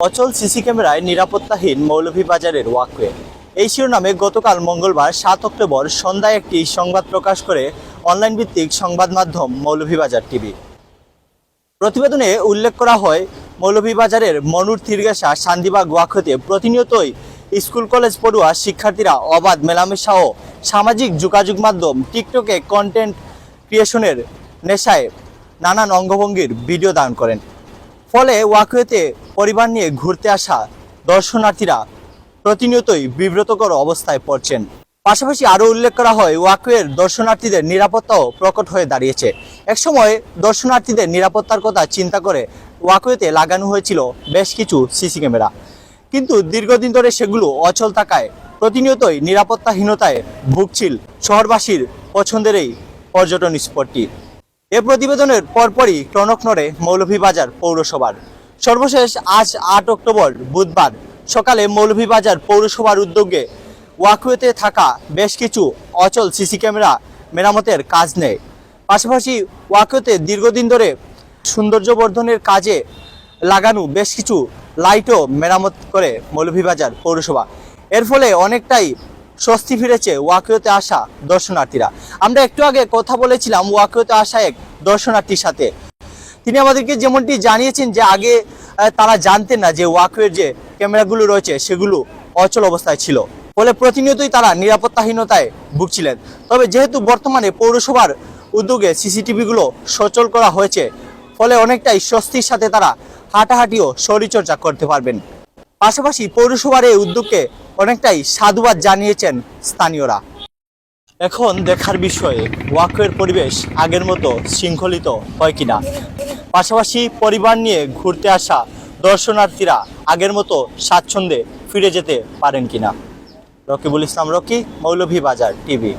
অচল সিসি ক্যামেরায় নিরাপত্তাহীন মৌলভীবাজারের ওয়াকওয়ে, এই শিরোনামে গতকাল মঙ্গলবার ৭ অক্টোবর সন্ধ্যায় একটি সংবাদ প্রকাশ করে অনলাইন ভিত্তিক সংবাদ মাধ্যম মৌলভীবাজার টিভি। প্রতিবেদনে উল্লেখ করা হয়, মৌলভীবাজারের মনুর থিরগাসা শান্তিবাগ ওয়াকওয়েতে প্রতিনিয়তই স্কুল কলেজ পড়ুয়া শিক্ষার্থীরা অবাধ মেলামেশা ও সামাজিক যোগাযোগ মাধ্যম টিকটকে কন্টেন্ট ক্রিয়েশনের নেশায় নানান অঙ্গভঙ্গির ভিডিও দান করেন। ফলে ওয়াকওয়েতে পরিবার নিয়ে ঘুরতে আসা দর্শনার্থীরা প্রতিনিয়তই বিব্রতকর অবস্থায় পড়ছেন। পাশাপাশি আরও উল্লেখ করা হয়, ওয়াকওয়ের দর্শনার্থীদের নিরাপত্তাও প্রকট হয়ে দাঁড়িয়েছে। একসময় দর্শনার্থীদের নিরাপত্তার কথা চিন্তা করে ওয়াকওয়েতে লাগানো হয়েছিল বেশ কিছু সিসি ক্যামেরা, কিন্তু দীর্ঘদিন ধরে সেগুলো অচল থাকায় প্রতিনিয়তই নিরাপত্তাহীনতায় ভুগছিল শহরবাসীর পছন্দের এই পর্যটন স্পটটি। এ প্রতিবেদনের পরপরই টনক নড়ে মৌলভীবাজার পৌরসভার। সর্বশেষ আজ ৮ অক্টোবর বুধবার সকালে মৌলভীবাজার পৌরসভার উদ্যোগে ওয়াকওয়েতে থাকা বেশ কিছু অচল সিসি ক্যামেরা মেরামতের কাজ নেয়। পাশাপাশি ওয়াকওয়েতে দীর্ঘদিন ধরে সৌন্দর্যবর্ধনের কাজে লাগানো বেশ কিছু লাইটও মেরামত করে মৌলভীবাজার পৌরসভা। এর ফলে অনেকটাই স্বস্তি ফিরেছে ওয়াকওয়েতে আসা দর্শনার্থীরা। আমরা একটু আগে কথা বলেছিলাম ওয়াকওয়েতে আসা এক দর্শনার্থীর সাথে। তিনি আমাদেরকে যেমনটি জানিয়েছেন যে আগে তারা জানতেন না যে ওয়াকওয়ের যে ক্যামেরাগুলো রয়েছে সেগুলো অচল অবস্থায় ছিল, ফলে প্রতিনিয়তই তারা নিরাপত্তাহীনতায় ভুগছিলেন। তবে যেহেতু বর্তমানে পৌরসভার উদ্যোগে সিসিটিভিগুলো সচল করা হয়েছে, ফলে অনেকটাই স্বস্তির সাথে তারা হাঁটাহাঁটিও শরীরচর্চা করতে পারবেন। পাশাপাশি পৌরসভার এই উদ্যোগকে অনেকটাই সাধুবাদ জানিয়েছেন স্থানীয়রা। এখন দেখার বিষয়ে ওয়াকওয়ের পরিবেশ আগের মতো শৃঙ্খলিত হয় কিনা, পাশাপাশি পরিবার নিয়ে ঘুরতে আসা দর্শনার্থীরা আগের মতো স্বাচ্ছন্দ্যে ফিরে যেতে পারেন কিনা। রকিবুল ইসলাম রকি, মৌলভীবাজার টিভি।